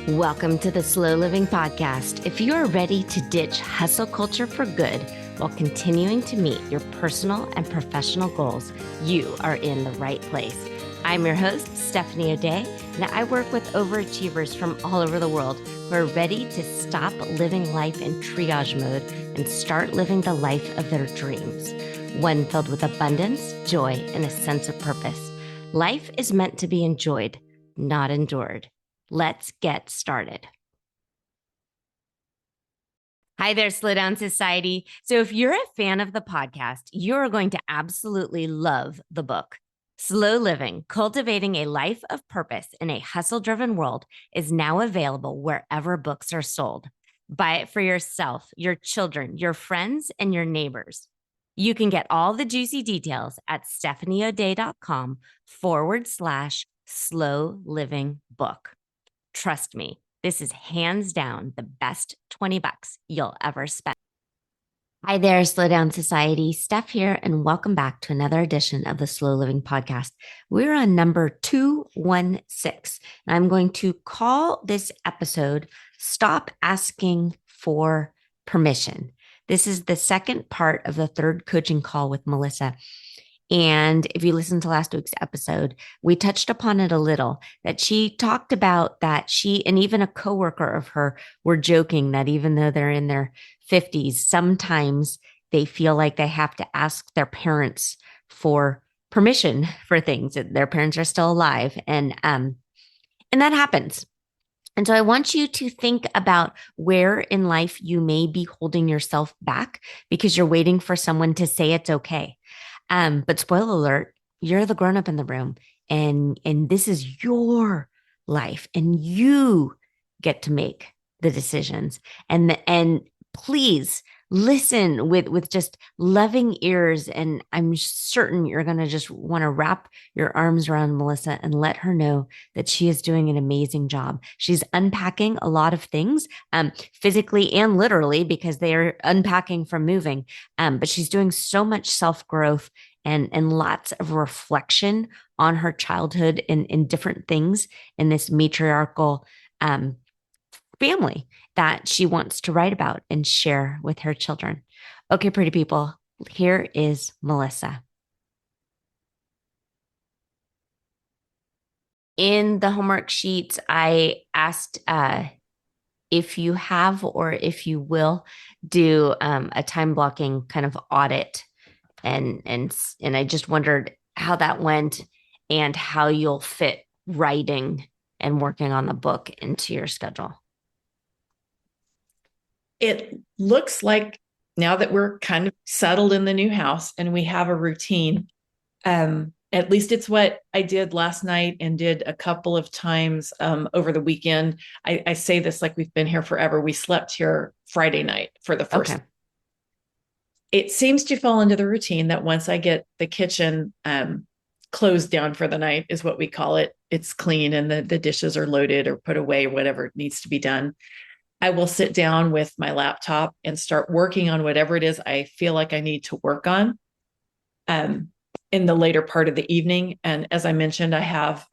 Welcome to the Slow Living Podcast. If you are ready to ditch hustle culture for good while continuing to meet your personal and professional goals, you are in the right place. I'm your host, Stephanie O'Day, and I work with overachievers from all over the world who are ready to stop living life in triage mode and start living the life of their dreams, one filled with abundance, joy, and a sense of purpose. Life is meant to be enjoyed, not endured. Let's get started. Hi there, Slow Down Society. So if you're a fan of the podcast, you're going to absolutely love the book. Slow Living, Cultivating a Life of Purpose in a Hustle-Driven World is now available wherever books are sold. Buy it for yourself, your children, your friends, and your neighbors. You can get all the juicy details at stephanieoday.com/slow living book. Trust me, this is hands down the best $20 you'll ever spend. Hi there, Slow Down Society. Steph here, and welcome back to another edition of the Slow Living Podcast. We're on number 216, and I'm going to call this episode Stop Asking for Permission. This is the second part of the third coaching call with Melessa. And if you listened to last week's episode, we touched upon it a little, that she talked about that she and even a coworker of her were joking that even though they're in their 50s, sometimes they feel like they have to ask their parents for permission for things. Their parents are still alive, and that happens. And so I want you to think about where in life you may be holding yourself back because you're waiting for someone to say it's okay. But spoiler alert, you're the grown-up in the room, and this is your life, and you get to make the decisions. And please listen with just loving ears. And I'm certain you're going to just want to wrap your arms around Melessa and let her know that she is doing an amazing job. She's unpacking a lot of things, physically and literally, because they are unpacking from moving. But she's doing so much self-growth and lots of reflection on her childhood in different things in this matriarchal family that she wants to write about and share with her children. Okay, pretty people, here is Melessa. In the homework sheets, I asked if you have or if you will do a time blocking kind of audit, and I just wondered how that went and how you'll fit writing and working on the book into your schedule. It looks like now that we're kind of settled in the new house and we have a routine, at least it's what I did last night and did a couple of times over the weekend. I say this like we've been here forever. We slept here Friday night for the first. Okay. It seems to fall into the routine that once I get the kitchen closed down for the night, is what we call it. It's clean and the dishes are loaded or put away, whatever needs to be done. I will sit down with my laptop and start working on whatever it is I feel like I need to work on in the later part of the evening. And as I mentioned, I have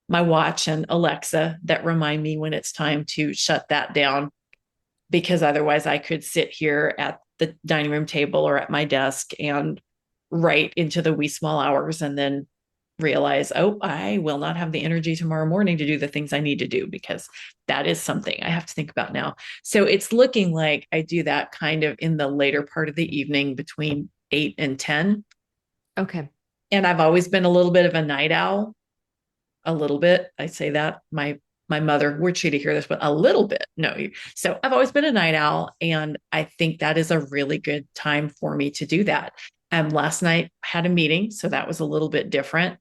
my watch and Alexa that remind me when it's time to shut that down, because otherwise I could sit here at the dining room table or at my desk and write into the wee small hours and then realize, oh, I will not have the energy tomorrow morning to do the things I need to do, because that is something I have to think about now. So it's looking like I do that kind of in the later part of the evening between 8 and 10. Okay. And I've always been a little bit of a night owl. A little bit. I say that my mother, we're cheated to hear this, but a little bit. No. So I've always been a night owl. And I think that is a really good time for me to do that. Last night I had a meeting, so that was a little bit different.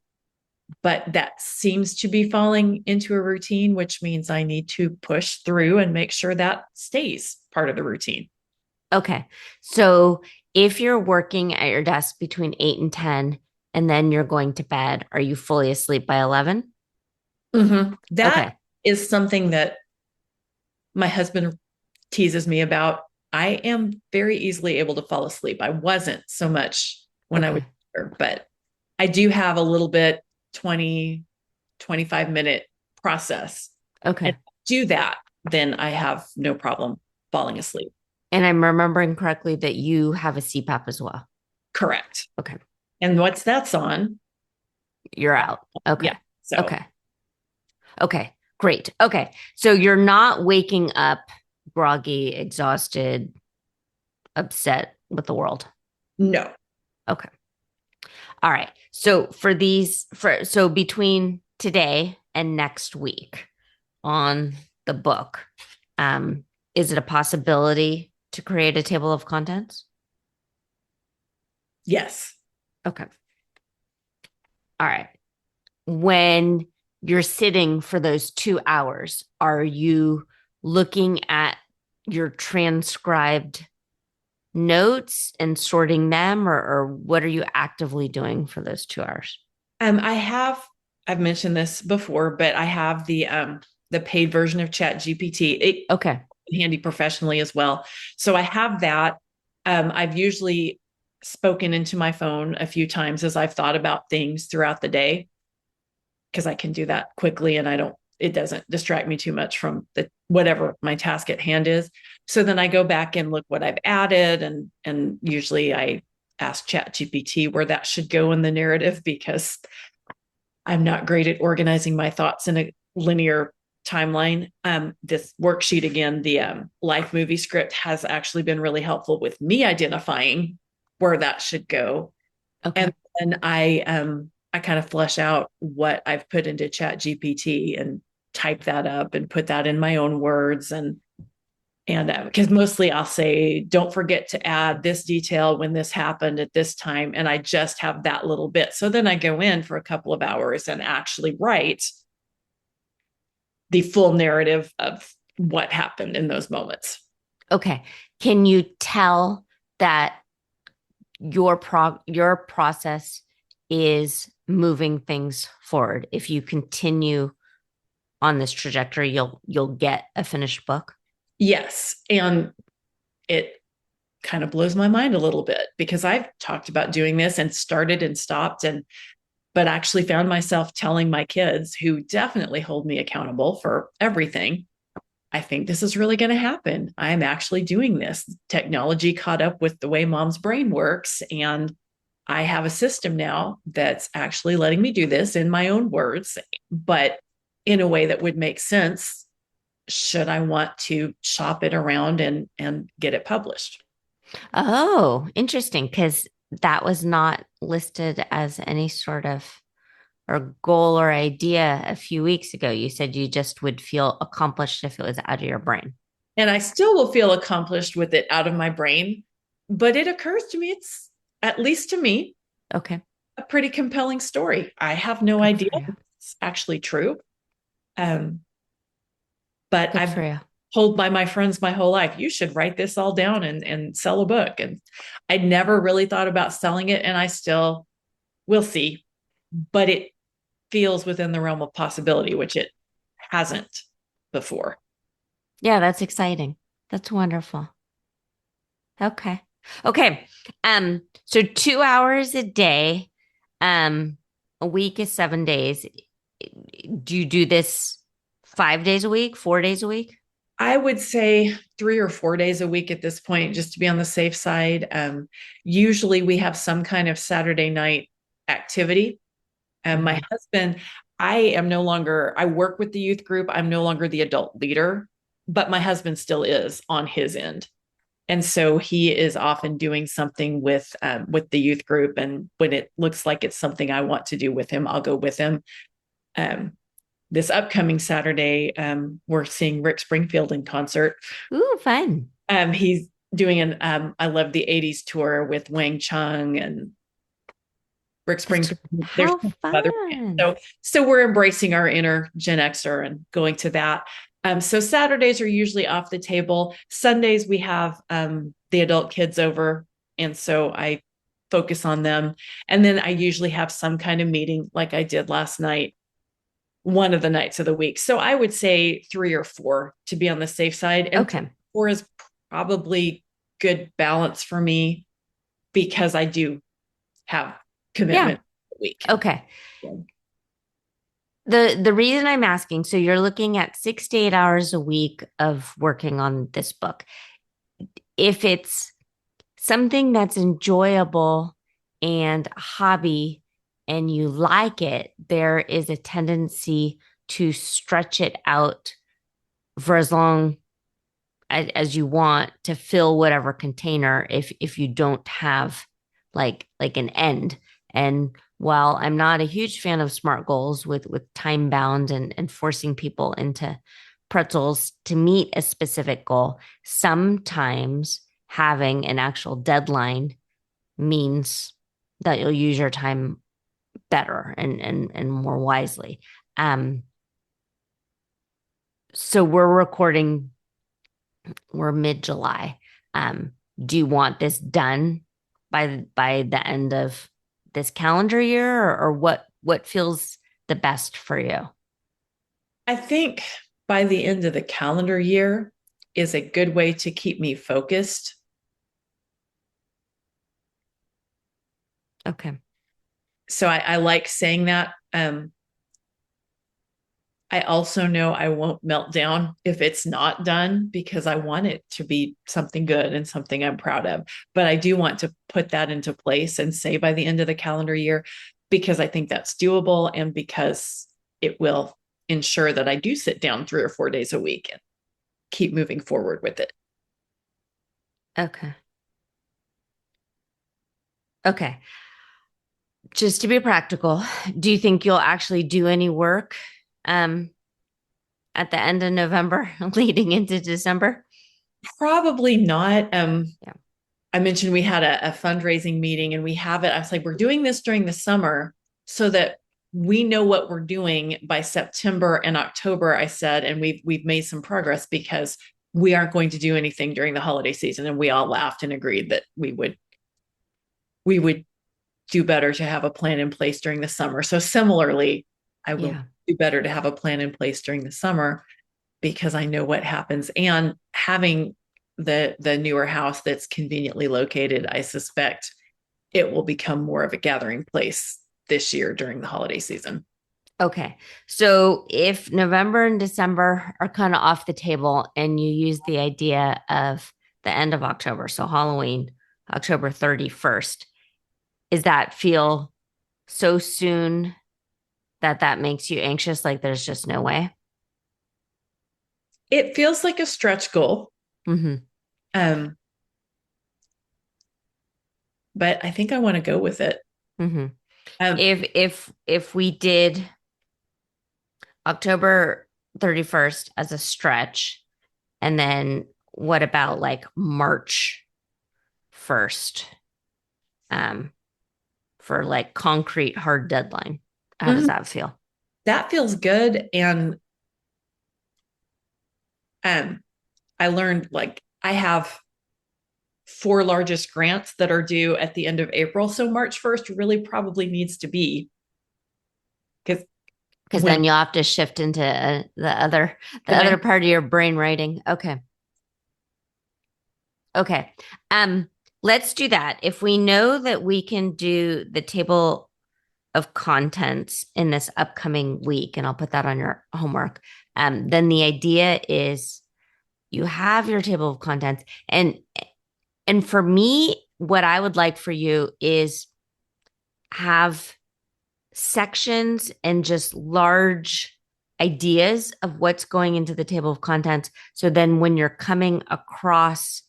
But that seems to be falling into a routine, which means I need to push through and make sure that stays part of the routine. Okay. So if you're working at your desk between 8 and 10, and then you're going to bed, are you fully asleep by 11? Mm-hmm. That is something that my husband teases me about. I am very easily able to fall asleep. I wasn't so much when I was younger, but I do have a little bit 20, 25 minute process. Okay. do that, then I have no problem falling asleep. And I'm remembering correctly that you have a CPAP as well. Correct. Okay. And once that's on, You're out. yeah. Okay. So Okay. Okay. Great. Okay. So you're not waking up groggy, exhausted, upset with the world. no. Okay. All right. So so between today and next week on the book, um, is it a possibility to create a table of contents? Yes. Okay. All right. When you're sitting for those 2 hours, are you looking at your transcribed notes and sorting them, or what are you actively doing for those 2 hours? I've mentioned this before, but I have the paid version of Chat GPT. It Okay. handy professionally as well. So I have that. I've usually spoken into my phone a few times as I've thought about things throughout the day because I can do that quickly and it doesn't distract me too much from the whatever my task at hand is. So then I go back and look what I've added and usually I ask Chat GPT where that should go in the narrative because I'm not great at organizing my thoughts in a linear timeline. This worksheet again, the life movie script has actually been really helpful with me identifying where that should go. Okay. And then I kind of flesh out what I've put into Chat GPT and type that up and put that in my own words and because mostly I'll say, don't forget to add this detail when this happened at this time. And I just have that little bit. So then I go in for a couple of hours and actually write the full narrative of what happened in those moments. Okay. Can you tell that your process is moving things forward? If you continue on this trajectory, you'll get a finished book. Yes. And it kind of blows my mind a little bit because I've talked about doing this and started and stopped but actually found myself telling my kids who definitely hold me accountable for everything. I think this is really going to happen. I'm actually doing this. Technology caught up with the way mom's brain works. And I have a system now that's actually letting me do this in my own words, but in a way that would make sense should I want to shop it around and get it published. Oh, interesting. Because that was not listed as any sort of or goal or idea a few weeks ago. You said you just would feel accomplished if it was out of your brain. And I still will feel accomplished with it out of my brain, but it occurs to me it's, at least to me, Okay. a pretty compelling story. I have no Good idea for you. if it's actually true. Um, but Good I've for you. told by my friends my whole life, you should write this all down and sell a book. And I'd never really thought about selling it. And I still will see, but it feels within the realm of possibility, which it hasn't before. Yeah, that's exciting. That's wonderful. Okay. Okay. So 2 hours a day, a week is 7 days. Do you do this 5 days a week, 4 days a week? I would say 3 or 4 days a week at this point, just to be on the safe side. Usually we have some kind of Saturday night activity. And my Mhm. husband, I work with the youth group. I'm no longer the adult leader, but my husband still is on his end. And so he is often doing something with the youth group. And when it looks like it's something I want to do with him, I'll go with him. Um, this upcoming Saturday, we're seeing Rick Springfield in concert. Ooh, fun. He's doing an I love the 80s tour with Wang Chung and Rick That's Springfield. There's how other fun. so we're embracing our inner Gen Xer and going to that. So Saturdays are usually off the table. Sundays we have the adult kids over, and so I focus on them. And then I usually have some kind of meeting, like I did last night, one of the nights of the week. So I would say 3 or 4 to be on the safe side, and Okay. 4 is probably good balance for me because I do have Yeah. commitment a week. Okay. The reason I'm asking, so you're looking at 6 to 8 hours a week of working on this book. If it's something that's enjoyable and a hobby and you like it, there is a tendency to stretch it out for as long as you want to fill whatever container if you don't have like an end. And while I'm not a huge fan of smart goals with time bound and forcing people into pretzels to meet a specific goal, sometimes having an actual deadline means that you'll use your time better and more wisely. Um, so we're mid-July. Do you want this done by the end of this calendar year, or what feels the best for you? I think by the end of the calendar year is a good way to keep me focused. Okay. So I like saying that. I also know I won't melt down if it's not done because I want it to be something good and something I'm proud of. But I do want to put that into place and say by the end of the calendar year because I think that's doable and because it will ensure that I do sit down 3 or 4 days a week and keep moving forward with it. Okay. Okay. Just to be practical, do you think you'll actually do any work um at the end of November leading into December? Probably not. Yeah. I mentioned we had a fundraising meeting and we have it. I was like, we're doing this during the summer so that we know what we're doing by September and October, I said, and we've made some progress because we aren't going to do anything during the holiday season. And we all laughed and agreed that we would do better to have a plan in place during the summer. So similarly, I will Yeah. do better to have a plan in place during the summer because I know what happens. And having the newer house that's conveniently located, I suspect it will become more of a gathering place this year during the holiday season. Okay. So if November and December are kind of off the table and you use the idea of the end of October, so Halloween, October 31st, does that feel so soon that that makes you anxious? Like there's just no way? It feels like a stretch goal. Mm-hmm. Um, but I think I want to go with it. Mm-hmm. Um, If we did October 31st as a stretch, and then what about like March 1st? Um, for like concrete hard deadline. How does mhm, that feel? that feels good. And um, I learned like I have four largest grants that are due at the end of April. So March 1st really probably needs to be because Because when then you'll have to shift into the then I other part of your brain writing. Okay. Okay. Um, let's do that. If we know that we can do the table of contents in this upcoming week, and I'll put that on your homework, then the idea is you have your table of contents. And for me, what I would like for you is have sections and just large ideas of what's going into the table of contents. So then when you're coming across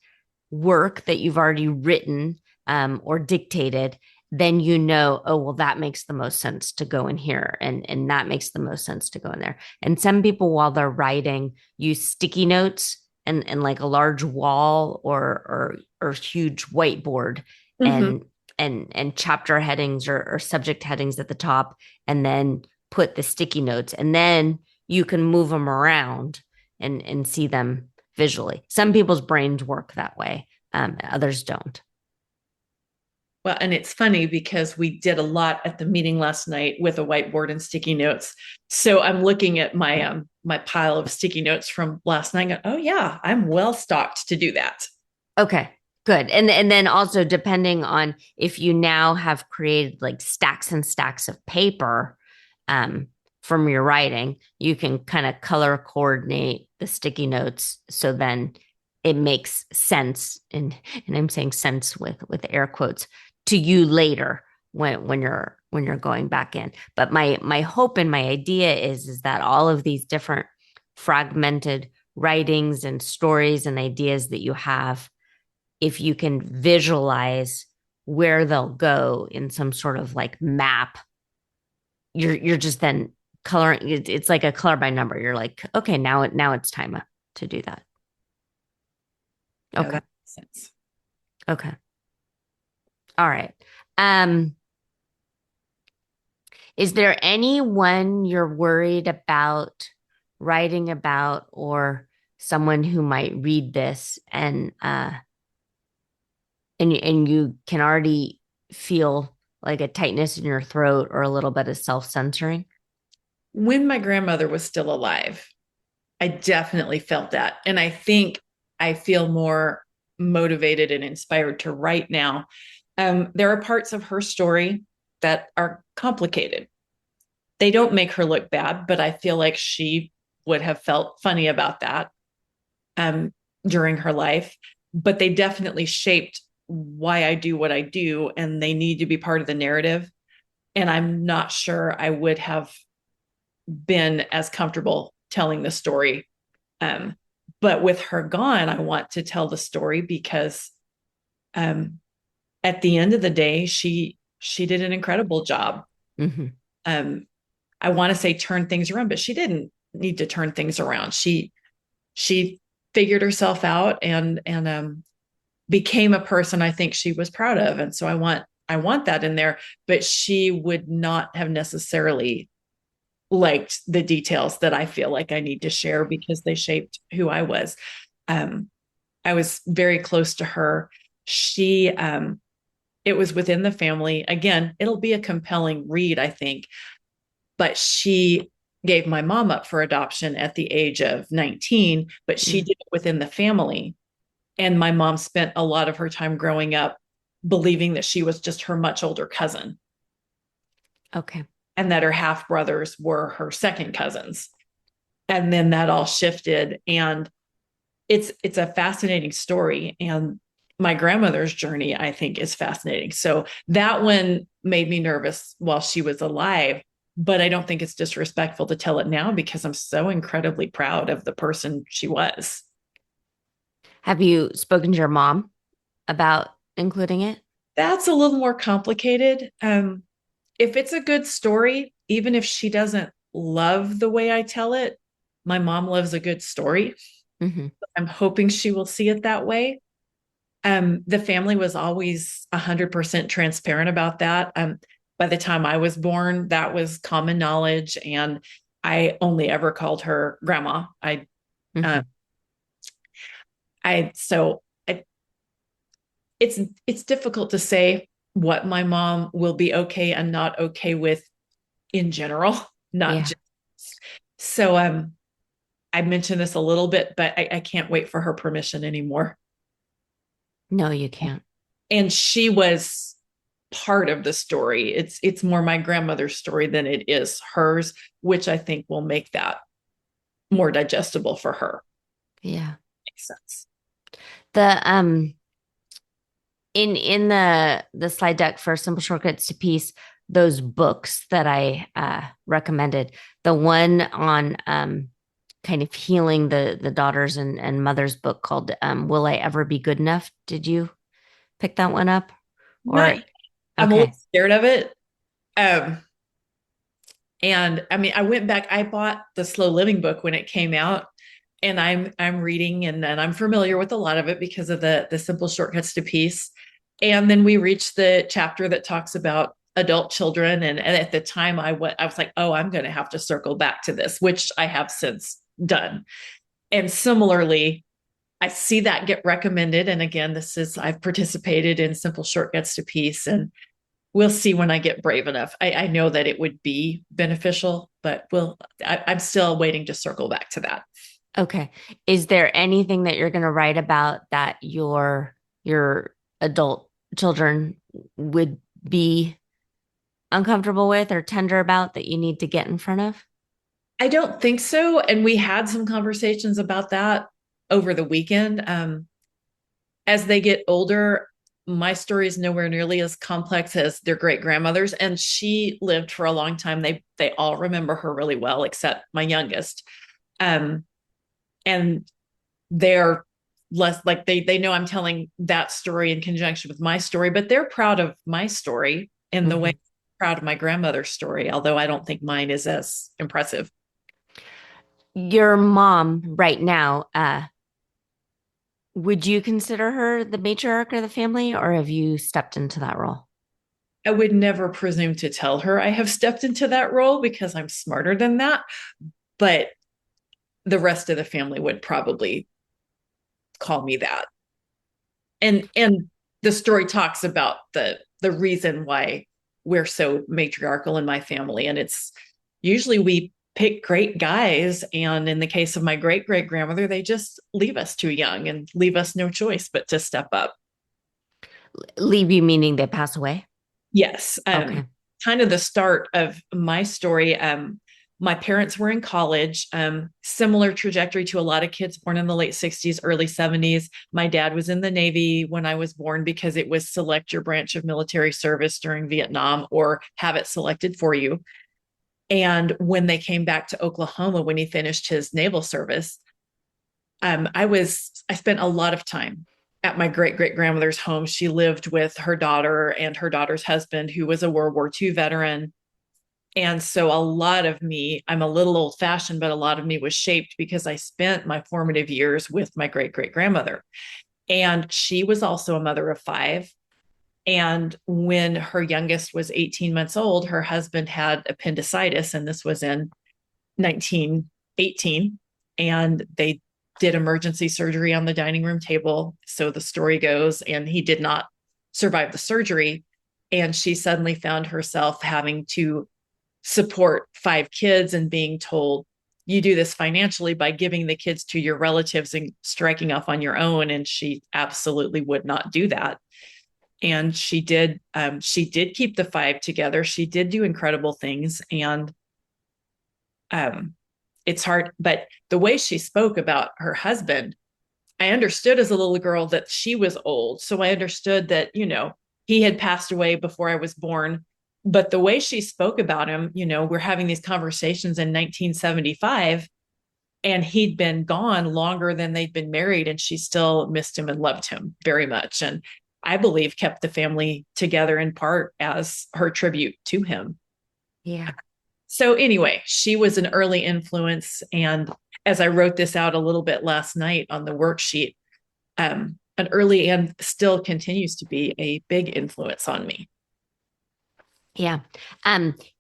work that you've already written or dictated, then you know, oh, well, that makes the most sense to go in here. And that makes the most sense to go in there. And some people, while they're writing, use sticky notes and like a large wall or huge whiteboard Mhm. and and chapter headings or subject headings at the top, and then put the sticky notes, and then you can move them around and see them visually. Some people's brains work that way, others don't. Well, and it's funny because we did a lot at the meeting last night with a whiteboard and sticky notes. So I'm looking at my pile of sticky notes from last night. And go, oh yeah, I'm well stocked to do that. Okay, good. And then also depending on if you now have created like stacks and stacks of paper, um, from your writing, you can kind of color coordinate the sticky notes so then it makes sense, and I'm saying sense with air quotes, to you later when you're going back in. But my hope and my idea is that all of these different fragmented writings and stories and ideas that you have, if you can visualize where they'll go in some sort of like map, you're just then coloring. It's like a color by number. You're like, okay, now it's time to do that. Yeah, Okay. that makes sense. Okay. All right. Um, is there anyone you're worried about writing about, or someone who might read this and you can already feel like a tightness in your throat or a little bit of self-censoring? When my grandmother was still alive, I definitely felt that. And I think I feel more motivated and inspired to write now. There are parts of her story that are complicated. They don't make her look bad, but I feel like she would have felt funny about that um, during her life. But they definitely shaped why I do what I do, and they need to be part of the narrative. And I'm not sure I would have been as comfortable telling the story. Um, but with her gone, I want to tell the story because um, at the end of the day, she did an incredible job. Mm-hmm. Um, I want to say turn things around, but she didn't need to turn things around. She figured herself out and became a person I think she was proud of, and so I want that in there. But she would not have necessarily liked the details that I feel like I need to share because they shaped who I was. Um, I was very close to her. It was within the family. Again, it'll be a compelling read, I think, but she gave my mom up for adoption at the age of 19, but she Mm. did it within the family. And my mom spent a lot of her time growing up believing that she was just her much older cousin Okay. and that her half brothers were her second cousins. And then that all shifted. And it's a fascinating story. And my grandmother's journey, I think, is fascinating. So that one made me nervous while she was alive. But I don't think it's disrespectful to tell it now because I'm so incredibly proud of the person she was. Have you spoken to your mom about including it? That's a little more complicated. If it's a good story, even if she doesn't love the way I tell it, my mom loves a good story. Mm-hmm. I'm hoping she will see it that way. The family was always 100% transparent about that. By the time I was born, that was common knowledge, and I only ever called her grandma. Mm-hmm. Uh, I so I, it's difficult to say what my mom will be okay and not okay with in general, not Yeah. just. So I mentioned this a little bit, but I can't wait for her permission anymore. No, you can't. And she was part of the story. It's more my grandmother's story than it is hers, which I think will make that more digestible for her. Yeah. Makes sense. The in the slide deck for Simple Shortcuts to Peace, those books that I recommended, the one on kind of healing the daughters and mothers book called Will I Ever Be Good Enough? Did you pick that one up? Not, Or I'm a little okay. scared of it. Um, and I mean, I went back, I bought the Slow Living book when it came out, and I'm reading and I'm familiar with a lot of it because of the Simple Shortcuts to Peace. And then we reached the chapter that talks about adult children, and at the time I was like, oh, I'm going to have to circle back to this, which I have since done. And similarly, I see that get recommended, and again, I've participated in Simple Shortcuts to Peace, and we'll see when I get brave enough. I know that it would be beneficial, but I'm still waiting to circle back to that. Okay. Is there anything that you're going to write about that your adult children would be uncomfortable with or tender about that you need to get in front of? I don't think so. And we had some conversations about that over the weekend. As they get older, my story is nowhere nearly as complex as their great grandmother's, and she lived for a long time. They all remember her really well, except my youngest. Um, and they're less like they know I'm telling that story in conjunction with my story, but they're proud of my story in the way Mhm. I'm proud of my grandmother's story, although I don't think mine is as impressive. Your mom right now, would you consider her the matriarch of the family, or have you stepped into that role? I would never presume to tell her I have stepped into that role because I'm smarter than that. But the rest of the family would probably call me that. And the story talks about the reason why we're so matriarchal in my family. And it's usually we pick great guys. And in the case of my great great grandmother, they just leave us too young and leave us no choice but to step up. Leave you meaning they pass away? Yes. Okay. Kind of the start of my story. My parents were in college, similar trajectory to a lot of kids born in the late 60s, early 70s. My dad was in the Navy when I was born because it was select your branch of military service during Vietnam or have it selected for you. And when they came back to Oklahoma, when he finished his naval service, I spent a lot of time at my great great grandmother's home. She lived with her daughter and her daughter's husband, who was a World War II veteran. And so a lot of me, I'm a little old fashioned, but a lot of me was shaped because I spent my formative years with my great great grandmother. And she was also a mother of five. And when her youngest was 18 months old, her husband had appendicitis, and this was in 1918. And they did emergency surgery on the dining room table. So the story goes, and he did not survive the surgery. And she suddenly found herself having to support five kids and being told, you do this financially by giving the kids to your relatives and striking off on your own. And she absolutely would not do that. And she did keep the five together. She did do incredible things. And um, it's hard, but the way she spoke about her husband, I understood as a little girl that she was old. So I understood that, he had passed away before I was born. But the way she spoke about him, we're having these conversations in 1975, and he'd been gone longer than they'd been married, and she still missed him and loved him very much. And I believe kept the family together in part as her tribute to him. Yeah. So anyway, she was an early influence. And as I wrote this out a little bit last night on the worksheet, an early and still continues to be a big influence on me. Yeah.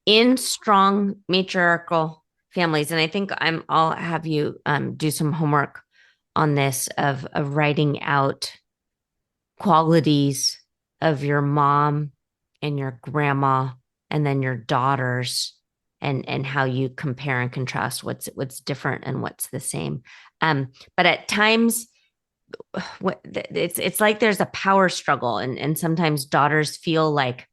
In strong matriarchal families, and I think I'll have you do some homework on this of writing out qualities of your mom and your grandma and then your daughters and how you compare and contrast what's different and what's the same. But at times it's like there's a power struggle, and sometimes daughters feel like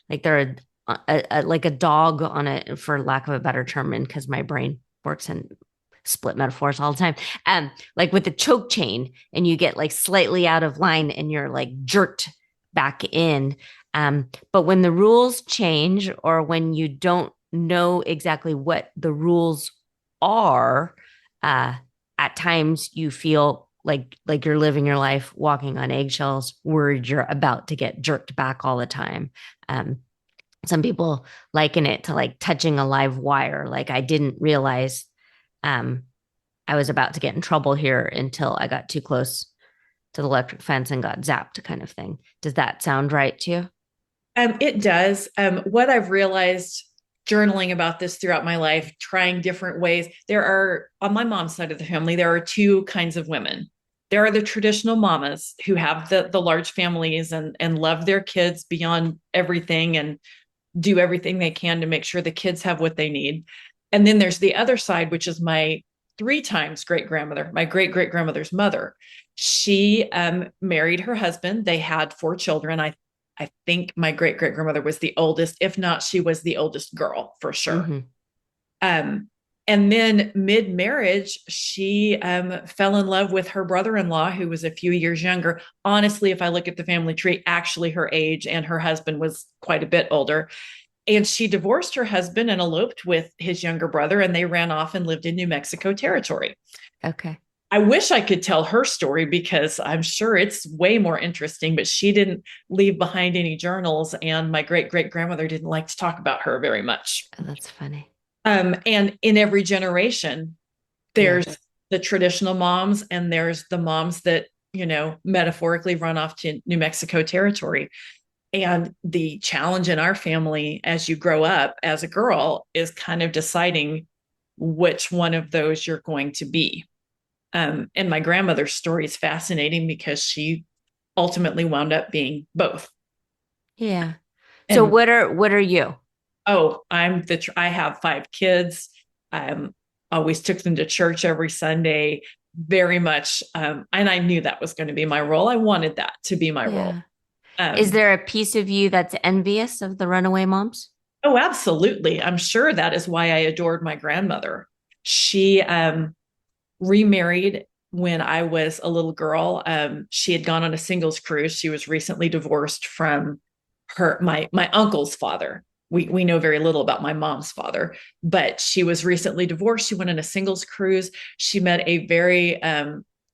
they're like a dog on a, for lack of a better term, and because my brain works in split metaphors all the time. Like with the choke chain, and you get like slightly out of line and you're like jerked back in. But when the rules change, or when you don't know exactly what the rules are, uh, at times you feel like you're living your life walking on eggshells, worried you're about to get jerked back all the time. Um, some people liken it to like touching a live wire. Like I didn't realize um, I was about to get in trouble here until I got too close to the electric fence and got zapped, kind of thing. Does that sound right to you? It does. What I've realized journaling about this throughout my life, trying different ways, there are, on my mom's side of the family, there are two kinds of women. There are the traditional mamas who have the large families and love their kids beyond everything and do everything they can to make sure the kids have what they need. And then there's the other side, which is my three times great grandmother, my great great grandmother's mother. She married her husband. They had four children. I think my great great grandmother was the oldest. If not, she was the oldest girl for sure. Mm-hmm. Um, And then mid-marriage, she fell in love with her brother-in-law, who was a few years younger. Honestly, if I look at the family tree, actually her age, and her husband was quite a bit older. And she divorced her husband and eloped with his younger brother, and they ran off and lived in New Mexico territory. Okay. I wish I could tell her story because I'm sure it's way more interesting, but she didn't leave behind any journals, and my great great grandmother didn't like to talk about her very much. Oh, that's funny. And in every generation, Yeah. there's the traditional moms and there's the moms that, metaphorically run off to New Mexico territory. And the challenge in our family as you grow up as a girl is kind of deciding which one of those you're going to be. And my grandmother's story is fascinating because she ultimately wound up being both. Yeah. So And what are you? I have 5 kids. Um, always took them to church every Sunday, very much. And I knew that was going to be my role. I wanted that to be my role. Yeah. Is Um, there a piece of you that's envious of the runaway moms? oh, absolutely. I'm sure that is why I adored my grandmother. She remarried when I was a little girl. She had gone on a singles cruise. She was recently divorced from my uncle's father. We know very little about my mom's father, but she was recently divorced. She went on a singles cruise. She met a very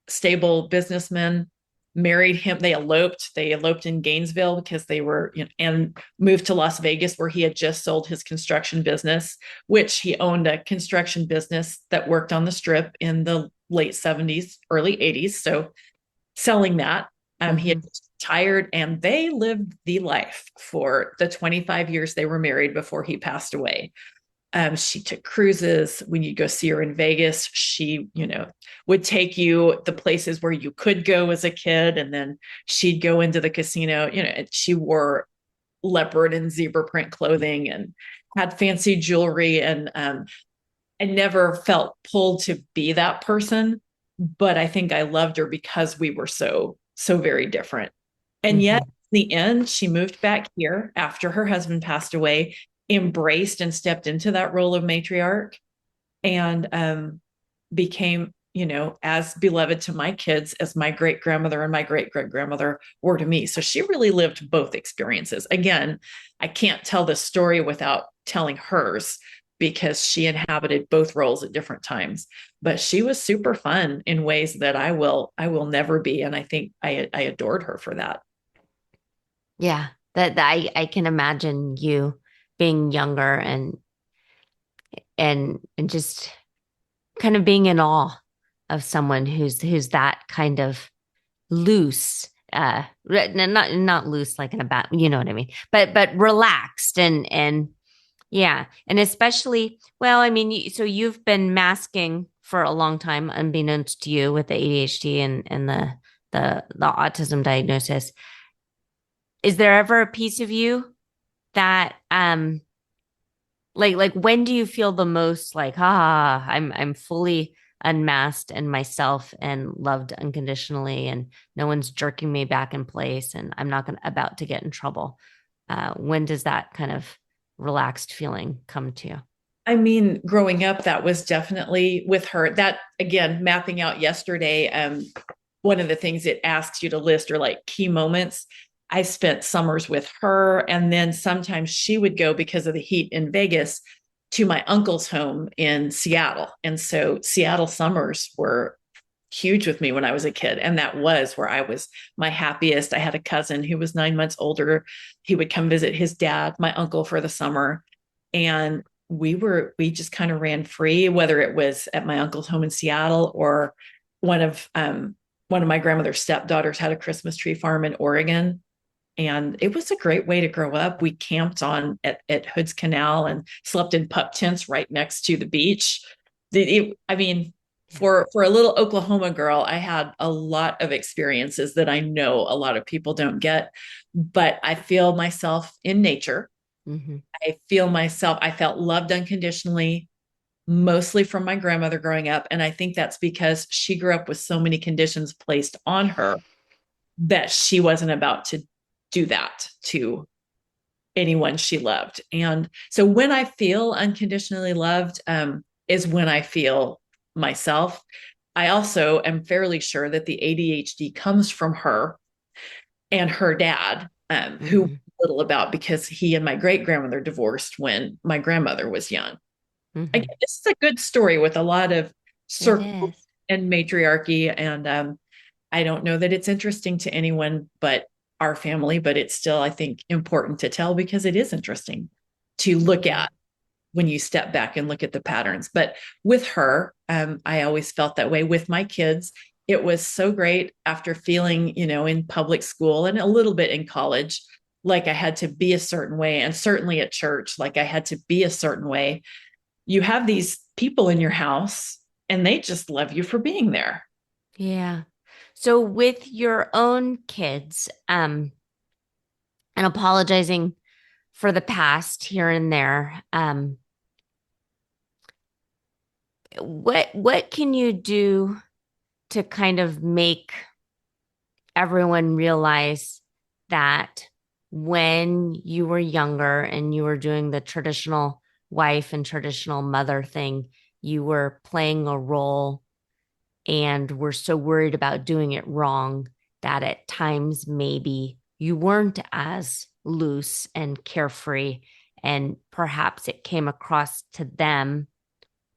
stable businessman, married him. They eloped. They eloped in Gainesville because they were, and moved to Las Vegas where he had just sold his construction business, which he owned a construction business that worked on the strip in the late 70s, early 80s. So selling that, he had Hmm. retired and they lived the life for the 25 years they were married before he passed away. She took cruises. When you go see her in Vegas, she, would take you the places where you could go as a kid. And then she'd go into the casino, she wore leopard and zebra print clothing and had fancy jewelry. And I never felt pulled to be that person, but I think I loved her because we were so very different. And yet, Hmm. in the end, she moved back here after her husband passed away, embraced and stepped into that role of matriarch, and became, as beloved to my kids as my great grandmother and my great great grandmother were to me. So she really lived both experiences. Again, I can't tell this story without telling hers because she inhabited both roles at different times. But she was super fun in ways that I will never be. And I think I adored her for that. Yeah. I can imagine you being younger and just kind of being in awe of someone who's that kind of loose, not loose like in a bad, you know what I mean, but relaxed and yeah, and especially, well, I mean, so you've been masking for a long time, unbeknownst to you, with the ADHD and the autism diagnosis. Is there ever a piece of you that like when do you feel the most like, I'm fully unmasked and myself and loved unconditionally, and no one's jerking me back in place, and I'm not about to get in trouble? When does that kind of relaxed feeling come to you? I mean, growing up, that was definitely with her. That again, mapping out yesterday, one of the things it asks you to list are like key moments. I spent summers with her, and then sometimes she would go because of the heat in Vegas to my uncle's home in Seattle. And so Seattle summers were huge with me when I was a kid. And that was where I was my happiest. I had a cousin who was 9 months older. He would come visit his dad, my uncle, for the summer. And we just kind of ran free, whether it was at my uncle's home in Seattle or one of um one of my grandmother's stepdaughters had a Christmas tree farm in Oregon. And it was a great way to grow up. We camped at Hood's Canal and slept in pup tents right next to the beach. I mean, Yeah. for a little Oklahoma girl, I had a lot of experiences that I know a lot of people don't get. But I feel myself in nature. Hmm. I felt loved unconditionally, mostly from my grandmother growing up. And I think that's because she grew up with so many conditions placed on her that she wasn't about to do that to anyone she loved. And so when I feel unconditionally loved, is when I feel myself. I also am fairly sure that the ADHD comes from her and her dad, who Hmm. little about because he and my great grandmother divorced when my grandmother was young. Hmm. Again, this is a good story with a lot of It circle is. and matriarchy. And I don't know that it's interesting to anyone but our family, but it's still, I think, important to tell because it is interesting to look Yeah. at when you step back and look at the patterns. But with her, I always felt that way with my kids. It was so great after feeling, in public school and a little bit in college, like I had to be a certain way, and certainly at church, like I had to be a certain way. You have these people in your house and they just love you for being there. Yeah. So with your own kids, and apologizing for the past here and there, what can you do to kind of make everyone realize that when you were younger and you were doing the traditional wife and traditional mother thing, you were playing a role and were so worried about doing it wrong that at times maybe you weren't as loose and carefree, and perhaps it came across to them,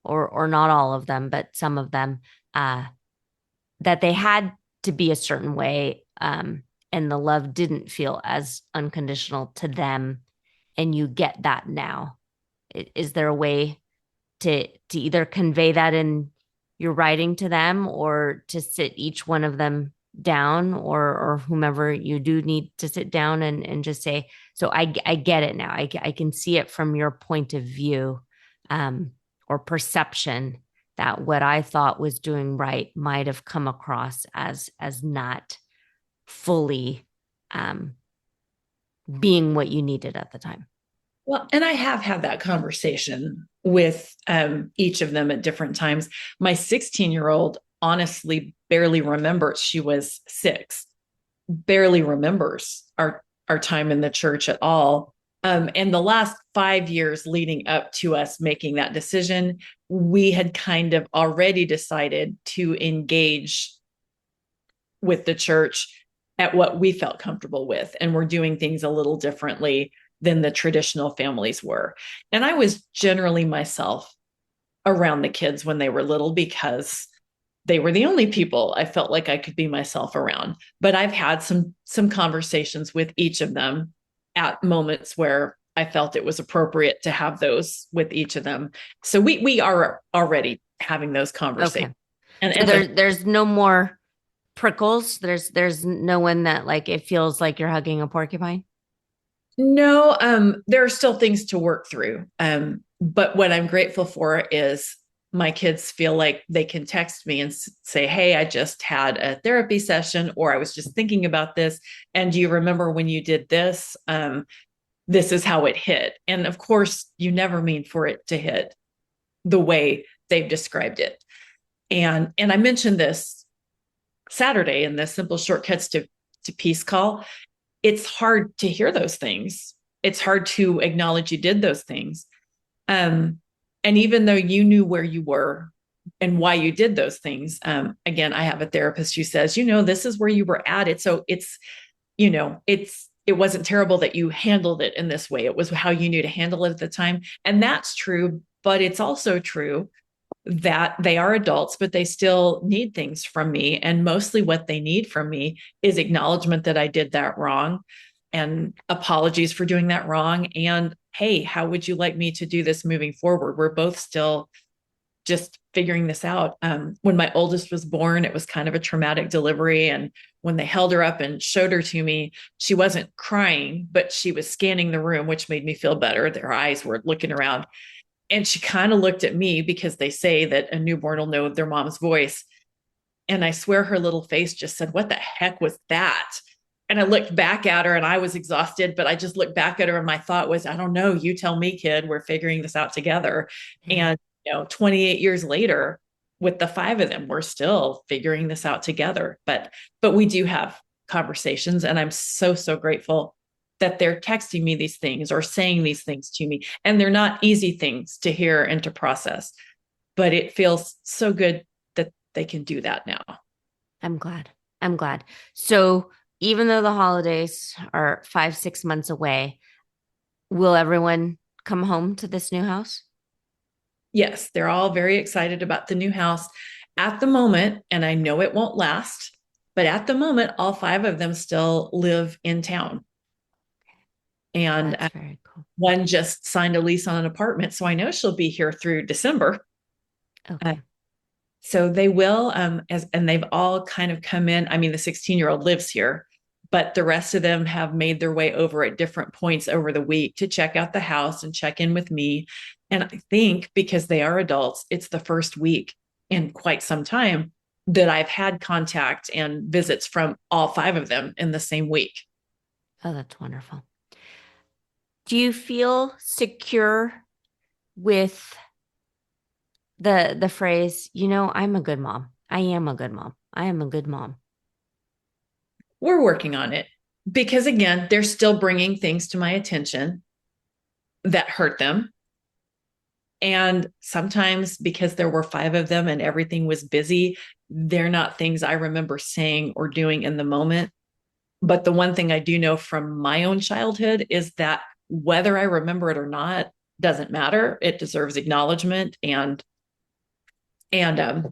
or not all of them but some of them, uh that they had to be a certain way, and the love didn't feel as unconditional to them, and you get that now. Is there a way to either convey that in your writing to them, or to sit each one of them down, or whomever you do need to sit down and just say, so I get it now. I can see it from your point of view, um, or perception, that what I thought was doing right might have come across as not fully, um, being what you needed at the time. Well, and I have had that conversation with each of them at different times. My 16-year-old honestly barely remembers she was 6, barely remembers our time in the church at all. And the last 5 years leading up to us making that decision, we had kind of already decided to engage with the church at what we felt comfortable with. And we're doing things a little differently than the traditional families were. And I was generally myself around the kids when they were little because they were the only people I felt like I could be myself around. But I've had some conversations with each of them at moments where I felt it was appropriate to have those with each of them. So we are already having those Okay. conversations. And So and the there's no more prickles. There's no one that, like, it feels like you're hugging a porcupine. No, there are still things to work through. But what I'm grateful for is my kids feel like they can text me and say, "Hey, I just had a therapy session, or I was just thinking about this. And do you remember when you did this? This is how it hit." And of course, you never mean for it to hit the way they've described it. And I mentioned this Saturday in the Simple Shortcuts to Peace call. It's hard to hear those things. It's hard to acknowledge you did those things. Um, and even though you knew where you were and why you did those things, again, I have a therapist who says, this is where you were at it. So it wasn't terrible that you handled it in this way. It was how you knew to handle it at the time. And that's true. But it's also true that they are adults, but they still need things from me. And mostly what they need from me is acknowledgement that I did that wrong, and apologies for doing that wrong. And hey, how would you like me to do this moving forward? We're both still just figuring this out. When my oldest was born, it was kind of a traumatic delivery. And when they held her up and showed her to me, she wasn't crying, but she was scanning the room, which made me feel better. Their eyes were looking around. And she kind of looked at me because they say that a newborn will know their mom's voice. And I swear her little face just said, "What the heck was that?" And I looked back at her and I was exhausted, but I just looked back at her and my thought was, "I don't know. You tell me, kid. We're figuring this out together." Yeah. And, 28 years later, with the 5 of them, we're still figuring this out together. But we do have conversations. And I'm so, so grateful that they're texting me these things or saying these things to me. And they're not easy things to hear and to process. but it feels so good that they can do that now. I'm glad. I'm glad. So even though the holidays are 5, 6 months away, will everyone come home to this new house? Yes, they're all very excited about the new house at the moment, and I know it won't last, but at the moment, all five of them still live in town. And That's very cool. one just signed a lease on an apartment, so I know she'll be here through December. Uh, Okay. so they will, and they've all kind of come in. I mean, the 16-year-old lives here, but the rest of them have made their way over at different points over the week to check out the house and check in with me. And I think because they are adults, it's the first week in quite some time that I've had contact and visits from all five of them in the same week. Oh, that's wonderful. Do you feel secure with the phrase, I'm a good mom. I am a good mom. I am a good mom. We're working on it because, again, they're still bringing things to my attention that hurt them. And sometimes because there were five of them and everything was busy, they're not things I remember saying or doing in the moment. But the one thing I do know from my own childhood is that whether I remember it or not doesn't matter. It deserves acknowledgement and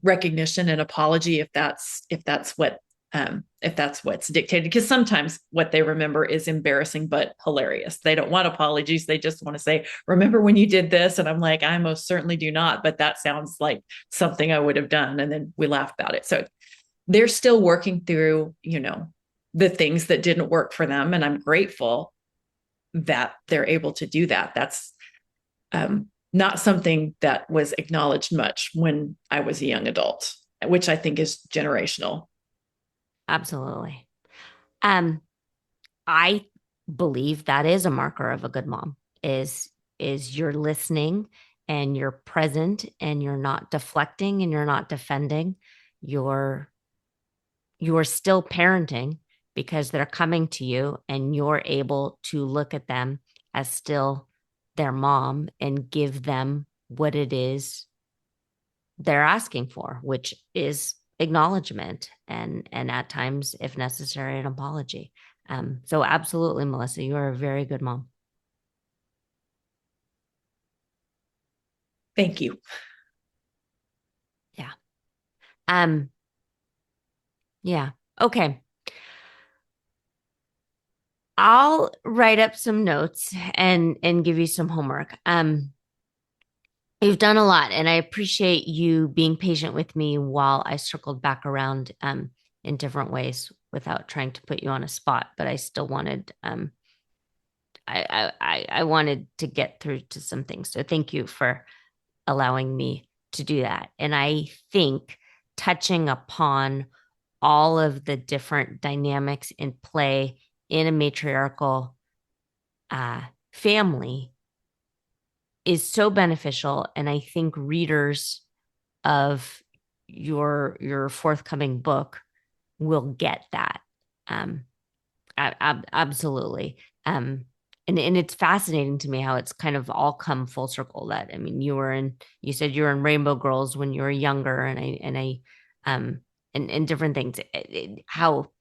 recognition and apology if that's what's dictated, because sometimes what they remember is embarrassing but hilarious. They don't want apologies, they just want to say, remember when you did this? And I'm like, I most certainly do not, but that sounds like something I would have done, and then we laugh about it. So they're still working through, the things that didn't work for them, and I'm grateful that they're able to do that. That's not something that was acknowledged much when I was a young adult, which I think is generational. Absolutely. Um, I believe that is a marker of a good mom is you're listening and you're present and you're not deflecting and you're not defending. You're you're still parenting because they're coming to you and you're able to look at them as still their mom and give them what it is they're asking for, which is acknowledgement and at times, if necessary, an apology. So absolutely, Melissa, you are a very good mom. Thank you. Yeah. Um, yeah. Okay. I'll write up some notes and give you some homework. You've done a lot, and I appreciate you being patient with me while I circled back around in different ways without trying to put you on a spot. But I still wanted I wanted to get through to some things. So thank you for allowing me to do that. And I think touching upon all of the different dynamics in play in a matriarchal family is so beneficial. And I think readers of your forthcoming book will get that. Um, absolutely. And it's fascinating to me how it's kind of all come full circle. That I mean, you said you were in Rainbow Girls when you were younger, um, and different things. How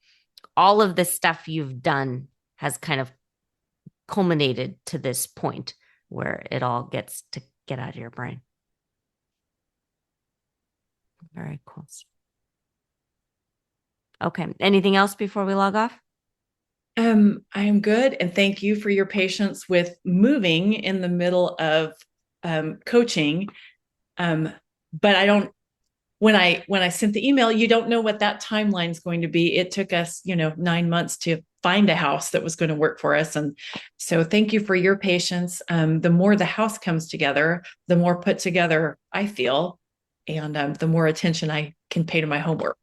all of the stuff you've done has kind of culminated to this point where it all gets to get out of your brain. Very cool. Okay. Anything else before we log off? I am good, and thank you for your patience with moving in the middle of coaching. Um, but I don't. When I sent the email, you don't know what that timeline is going to be. It took us, 9 months to find a house that was going to work for us, and so thank you for your patience. The more the house comes together, the more put together I feel, and the more attention I can pay to my homework.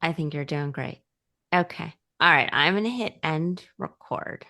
I think you're doing great. Okay. All right. I'm going to hit end record.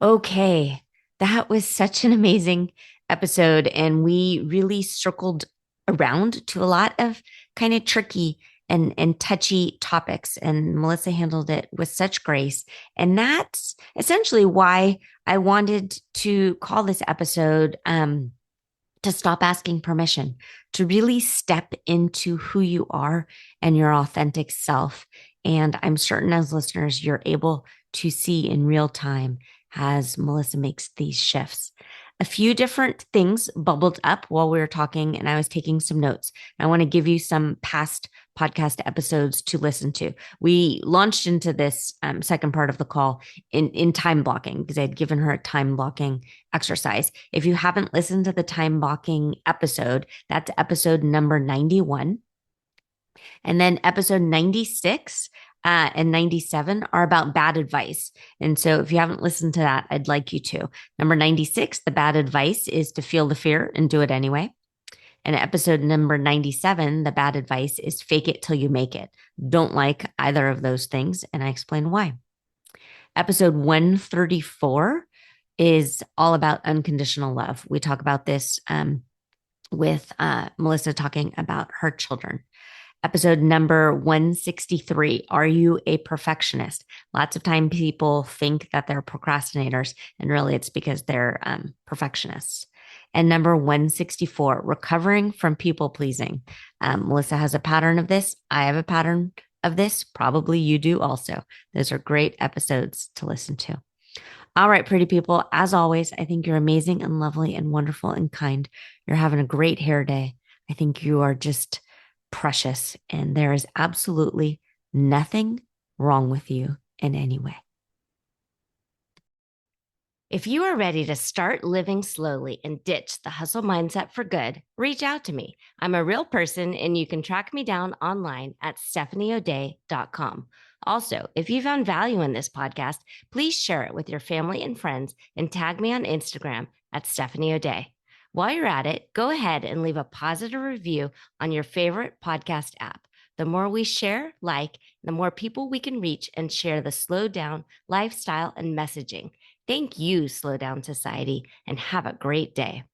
Okay. That was such an amazing episode. And we really circled around to a lot of kind of tricky and touchy topics. And Melessa handled it with such grace. And that's essentially why I wanted to call this episode to stop asking permission, to really step into who you are and your authentic self. And I'm certain as listeners, you're able to see in real time as Melessa makes these shifts. A few different things bubbled up while we were talking, and I was taking some notes. I want to give you some past podcast episodes to listen to. We launched into this second part of the call in time blocking because I had given her a time blocking exercise. If you haven't listened to the time blocking episode, that's episode number 91. And then episode 96 and 97 are about bad advice. And so if you haven't listened to that, I'd like you to. Number 96, the bad advice is to feel the fear and do it anyway. And episode number 97, the bad advice is fake it till you make it. Don't like either of those things. And I explain why. Episode 134 is all about unconditional love. We talk about this with Melessa talking about her children. Episode number 163, are you a perfectionist? Lots of time people think that they're procrastinators, and really it's because they're perfectionists. And number 164, recovering from people pleasing. Melessa has a pattern of this. I have a pattern of this. Probably you do also. Those are great episodes to listen to. All right, pretty people. As always, I think you're amazing and lovely and wonderful and kind. You're having a great hair day. I think you are just precious, and there is absolutely nothing wrong with you in any way. If you are ready to start living slowly and ditch the hustle mindset for good, reach out to me. I'm a real person, and you can track me down online at stephanieodea.com. Also, if you found value in this podcast, please share it with your family and friends and tag me on Instagram at Stephanie O'Day. While you're at it, go ahead and leave a positive review on your favorite podcast app. The more we share, the more people we can reach and share the slow down lifestyle and messaging. Thank you, Slow Down Society, and have a great day.